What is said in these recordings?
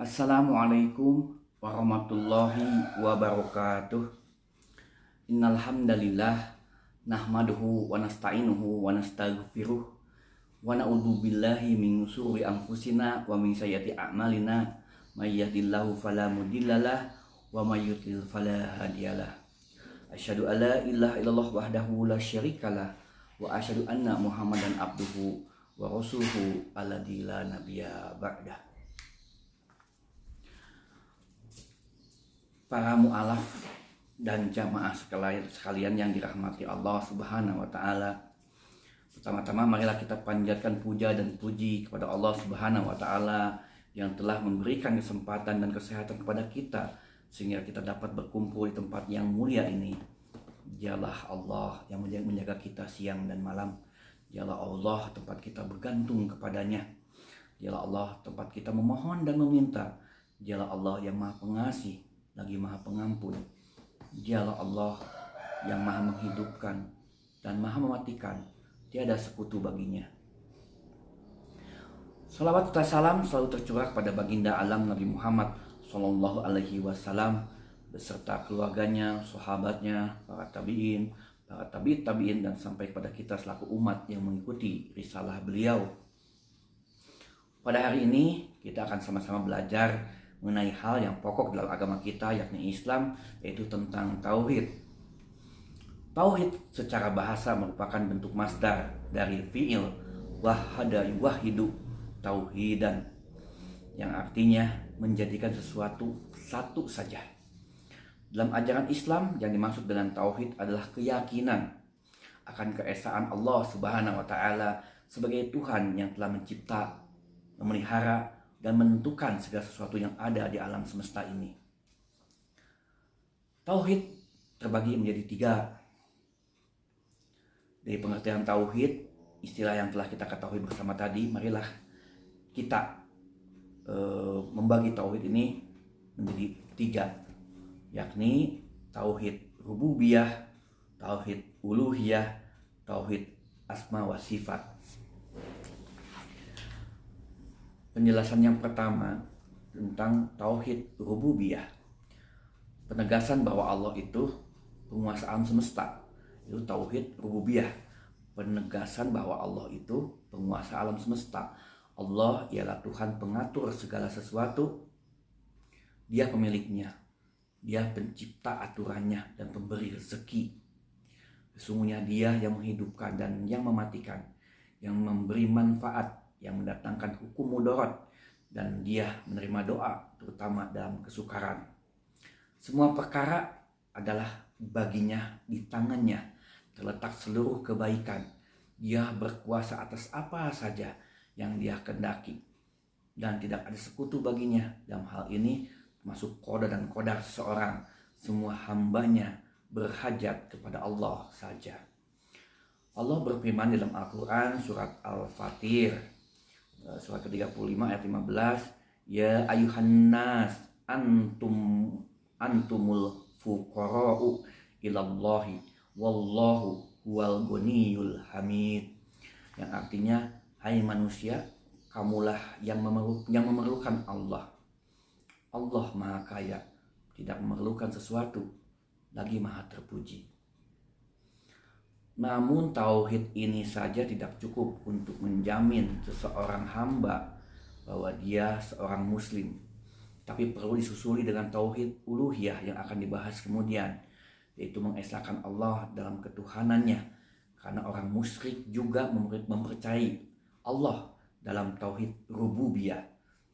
Assalamualaikum warahmatullahi wabarakatuh. Innal hamdalillah nahmaduhu wa nasta'inuhu wa nastaghfiruh wa na'udzu billahi min shururi anfusina wa min sayyiati a'malina may yahdihillahu fala mudhillalah wa may yudlil fala hadiyalah. Asyhadu an la ilaha illallah wahdahu la syarikalah wa asyhadu anna Muhammadan abduhu wa rasuluhu alladzi la nabiyya ba'dah. Para mu'alaf dan jamaah sekalian yang dirahmati Allah Subhanahu wa taala. Pertama-tama marilah kita panjatkan puja dan puji kepada Allah Subhanahu wa taala yang telah memberikan kesempatan dan kesehatan kepada kita sehingga kita dapat berkumpul di tempat yang mulia ini. Dialah Allah yang menjaga kita siang dan malam. Dialah Allah tempat kita bergantung kepadanya. Dialah Allah tempat kita memohon dan meminta. Dialah Allah yang Maha Pengasih lagi Maha Pengampun. Dialah Allah yang Maha menghidupkan dan Maha mematikan. Tiada sekutu baginya. Salawat serta salam selalu tercurah pada baginda alam Nabi Muhammad Sallallahu Alaihi Wasallam beserta keluarganya, sahabatnya, para tabiin, para tabiin dan sampai kepada kita selaku umat yang mengikuti risalah beliau. Pada hari ini kita akan sama-sama belajar mengenai hal yang pokok dalam agama kita, yakni Islam, yaitu tentang tauhid. Tauhid secara bahasa merupakan bentuk masdar dari fi'il wahada yuwahidu tauhidan, yang artinya menjadikan sesuatu satu saja. Dalam ajaran Islam yang dimaksud dengan tauhid adalah keyakinan akan keesaan Allah Subhanahu wa taala sebagai Tuhan yang telah mencipta, memelihara dan menentukan segala sesuatu yang ada di alam semesta ini. Tauhid terbagi menjadi 3. Dari pengertian tauhid, istilah yang telah kita ketahui bersama tadi, marilah kita membagi tauhid ini menjadi 3, yakni tauhid rububiyah, tauhid uluhiyah, tauhid asma wa sifat. Penjelasan yang pertama tentang tauhid rububiyah. Penegasan bahwa Allah itu penguasa alam semesta. Itu tauhid rububiyah. Penegasan bahwa Allah itu penguasa alam semesta. Allah ialah Tuhan pengatur segala sesuatu. Dia pemiliknya. Dia pencipta aturannya dan pemberi rezeki. Sesungguhnya Dia yang menghidupkan dan yang mematikan, yang memberi manfaat, yang mendatangkan hukum mudarat, dan Dia menerima doa terutama dalam kesukaran. Semua perkara adalah baginya, di tangannya terletak seluruh kebaikan. Dia berkuasa atas apa saja yang Dia kehendaki dan tidak ada sekutu baginya dalam hal ini, termasuk qada dan qadar seseorang. Semua hambanya berhajat kepada Allah saja. Allah berfirman dalam Al-Quran surat Al-Fatir surat ke-35 ayat 15, ya ayuhan nas antumul fuqara'u ilallahi wallahu huwal ghaniyul hamid, yang artinya hai manusia, kamulah yang memerlukan Allah. Allah Maha Kaya, tidak memerlukan sesuatu, lagi Maha Terpuji. Namun tauhid ini saja tidak cukup untuk menjamin seseorang hamba bahwa dia seorang muslim, tapi perlu disusuli dengan tauhid uluhiyah yang akan dibahas kemudian, yaitu mengesahkan Allah dalam ketuhanannya, karena orang musyrik juga mempercayai Allah dalam tauhid rububiyah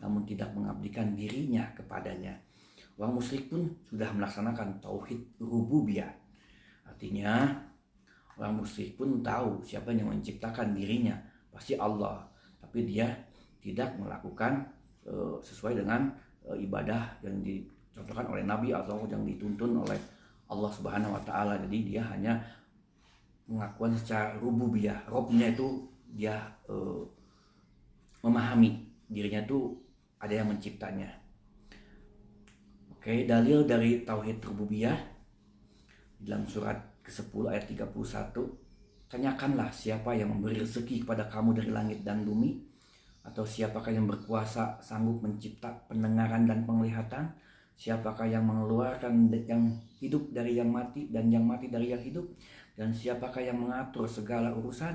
namun tidak mengabdikan dirinya kepadanya. Orang musyrik pun sudah melaksanakan tauhid rububiyah, artinya orang musyrik pun tahu siapa yang menciptakan dirinya, pasti Allah. Tapi dia tidak melakukan sesuai dengan ibadah yang dicontohkan oleh Nabi atau yang dituntun oleh Allah Subhanahu wa taala. Jadi dia hanya mengakukan secara rububiyah. Robnya itu dia memahami dirinya itu ada yang menciptanya. Oke, dalil dari tauhid rububiyah dalam surat ke-10 ayat 31, tanyakanlah siapa yang memberi rezeki kepada kamu dari langit dan bumi. Atau siapakah yang berkuasa sanggup mencipta pendengaran dan penglihatan? Siapakah yang mengeluarkan yang hidup dari yang mati dan yang mati dari yang hidup? Dan siapakah yang mengatur segala urusan?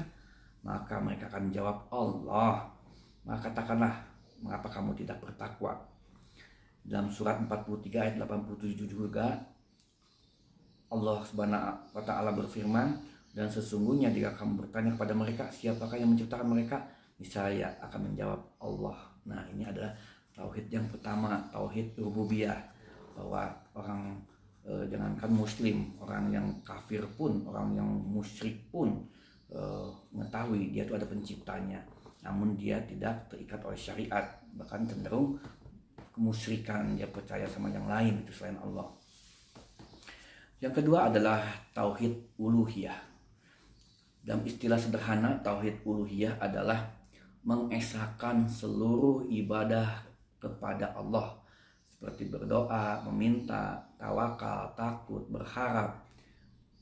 Maka mereka akan menjawab, Allah. Maka katakanlah, mengapa kamu tidak bertakwa? Dalam surat 43 ayat 87 juga Allah Subhanahu wa taala berfirman, dan sesungguhnya jika kamu bertanya kepada mereka siapakah yang menciptakan mereka, niscaya akan menjawab Allah. Nah, ini adalah tauhid yang pertama, tauhid rububiyah, bahwa orang jangankan muslim, orang yang kafir pun, orang yang musyrik pun mengetahui dia itu ada penciptanya, namun dia tidak terikat oleh syariat, bahkan cenderung kemusyrikan, dia percaya sama yang lain itu selain Allah. Yang kedua adalah tauhid uluhiyah. Dalam istilah sederhana, tauhid uluhiyah adalah mengesahkan seluruh ibadah kepada Allah, seperti berdoa, meminta, tawakal, takut, berharap,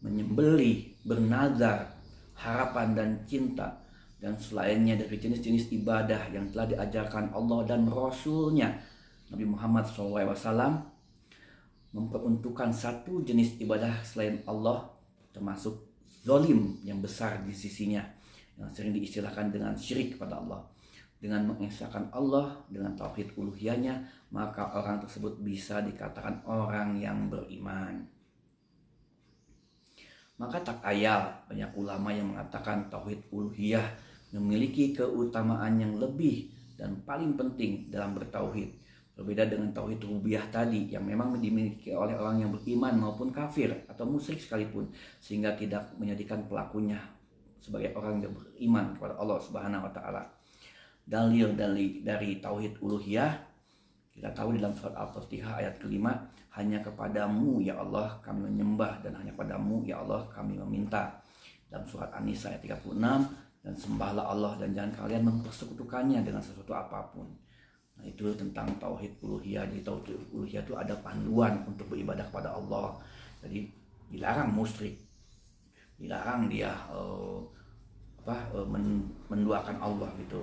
menyembelih, bernazar, harapan dan cinta, dan selainnya dari jenis-jenis ibadah yang telah diajarkan Allah dan Rasul-Nya Nabi Muhammad SAW, memperuntukkan satu jenis ibadah selain Allah, termasuk zolim yang besar di sisinya, yang sering diistilahkan dengan syirik kepada Allah. Dengan mengesahkan Allah dengan tauhid uluhiyahnya, maka orang tersebut bisa dikatakan orang yang beriman. Maka tak ayal banyak ulama yang mengatakan tauhid uluhiyah memiliki keutamaan yang lebih dan paling penting dalam bertauhid. Berbeda dengan tauhid rububiyah tadi yang memang dimiliki oleh orang yang beriman maupun kafir atau musyrik sekalipun, sehingga tidak menjadikan pelakunya sebagai orang yang beriman kepada Allah Subhanahu wa taala. Dalil dari tauhid uluhiyah kita tahu di dalam surat Al-Fatihah ayat kelima, hanya kepadamu ya Allah kami menyembah dan hanya kepadamu ya Allah kami meminta. Dalam surat An-Nisa ayat 36, dan sembahlah Allah dan jangan kalian mempersekutukannya dengan sesuatu apapun. Nah, itu tentang tauhid uluhiyah. Di tauhid uluhiyah itu ada panduan untuk beribadah kepada Allah. Jadi dilarang musyrik, dilarang dia menduakan Allah gitu.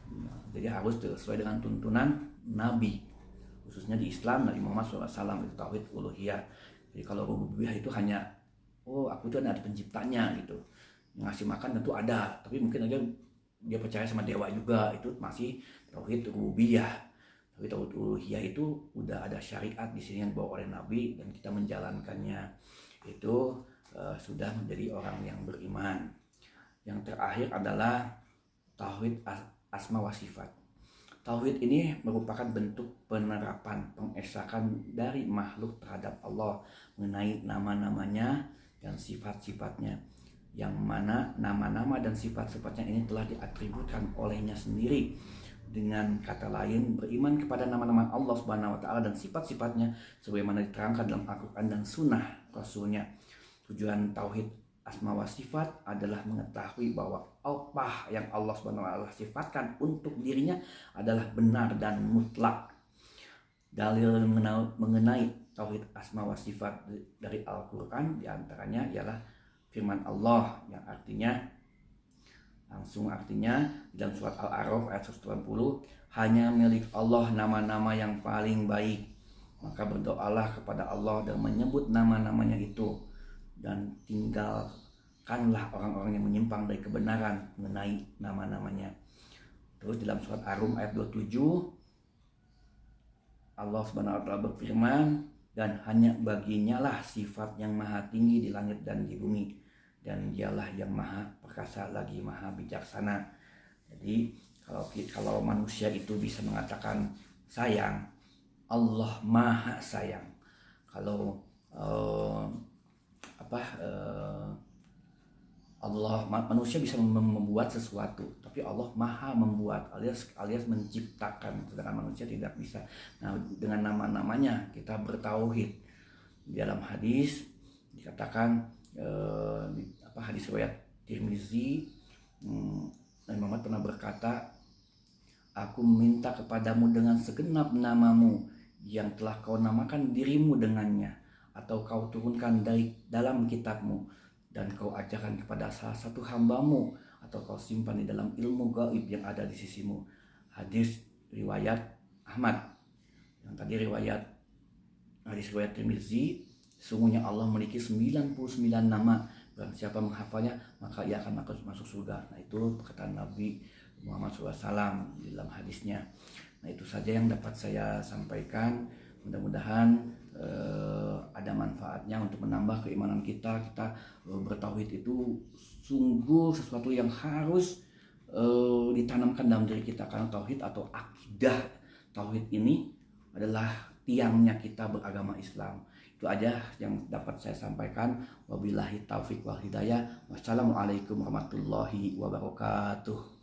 Nah, jadi harus sesuai dengan tuntunan Nabi, khususnya di Islam Nabi Muhammad SAW, itu tauhid uluhiyah. Jadi kalau rububiyah itu hanya aku tuh ada penciptanya gitu, ngasih makan tentu ada, tapi mungkin aja dia percaya sama dewa juga, itu masih tauhid rububiyah. Tapi tauhid uluhiyah itu udah ada syariat di sini yang dibawa oleh Nabi dan kita menjalankannya, itu sudah menjadi orang yang beriman. Yang terakhir adalah tauhid asma wa sifat. Tauhid ini merupakan bentuk penerapan, pengesahan dari makhluk terhadap Allah mengenai nama-namanya dan sifat-sifatnya, yang mana nama-nama dan sifat-sifatnya ini telah diatributkan olehnya sendiri. Dengan kata lain, beriman kepada nama-nama Allah Subhanahu wa taala dan sifat-sifatnya sebagaimana diterangkan dalam Al-Qur'an dan sunnah Rasulnya. Tujuan tauhid asma wa sifat adalah mengetahui bahwa apa yang Allah Subhanahu wa taala sifatkan untuk dirinya adalah benar dan mutlak. Dalil mengenai tauhid asma wa sifat dari Al-Qur'an diantaranya ialah firman Allah yang artinya dalam surat Al-A'raf ayat 180, hanya milik Allah nama-nama yang paling baik, maka berdoalah kepada Allah dan menyebut nama-namanya itu, dan tinggalkanlah orang-orang yang menyimpang dari kebenaran mengenai nama-namanya. Terus dalam surat Ar-Rum ayat 27 Allah Subhanahu wa taala berfirman, dan hanya baginya lah sifat yang maha tinggi di langit dan di bumi, dan dialah yang maha perkasa lagi maha bijaksana. Jadi kalau manusia itu bisa mengatakan sayang, Allah maha sayang. Kalau manusia bisa membuat sesuatu, tapi Allah maha membuat alias menciptakan, sedangkan manusia tidak bisa. Nah, dengan nama-namanya kita bertauhid. Di dalam hadis dikatakan hadis riwayat Tirmizi, Nabi Muhammad pernah berkata, aku minta kepadamu dengan segenap namamu yang telah kau namakan dirimu dengannya, atau kau turunkan dari dalam kitabmu, dan kau ajarkan kepada salah satu hambamu, atau kau simpan di dalam ilmu gaib yang ada di sisimu, hadis riwayat Ahmad. Yang tadi hadis riwayat Tirmizi, sesungguhnya Allah memiliki 99 nama. Barang siapa menghafalnya maka ia akan masuk surga. Nah, itu perkataan Nabi Muhammad SAW di dalam hadisnya. Nah, itu saja yang dapat saya sampaikan. Mudah-mudahan ada manfaatnya untuk menambah keimanan kita. Kita bertauhid itu sungguh sesuatu yang harus ditanamkan dalam diri kita, karena tauhid atau akidah tauhid ini adalah tiangnya kita beragama Islam. Itu aja yang dapat saya sampaikan. Wabillahi taufiq wal hidayah. Wassalamualaikum warahmatullahi wabarakatuh.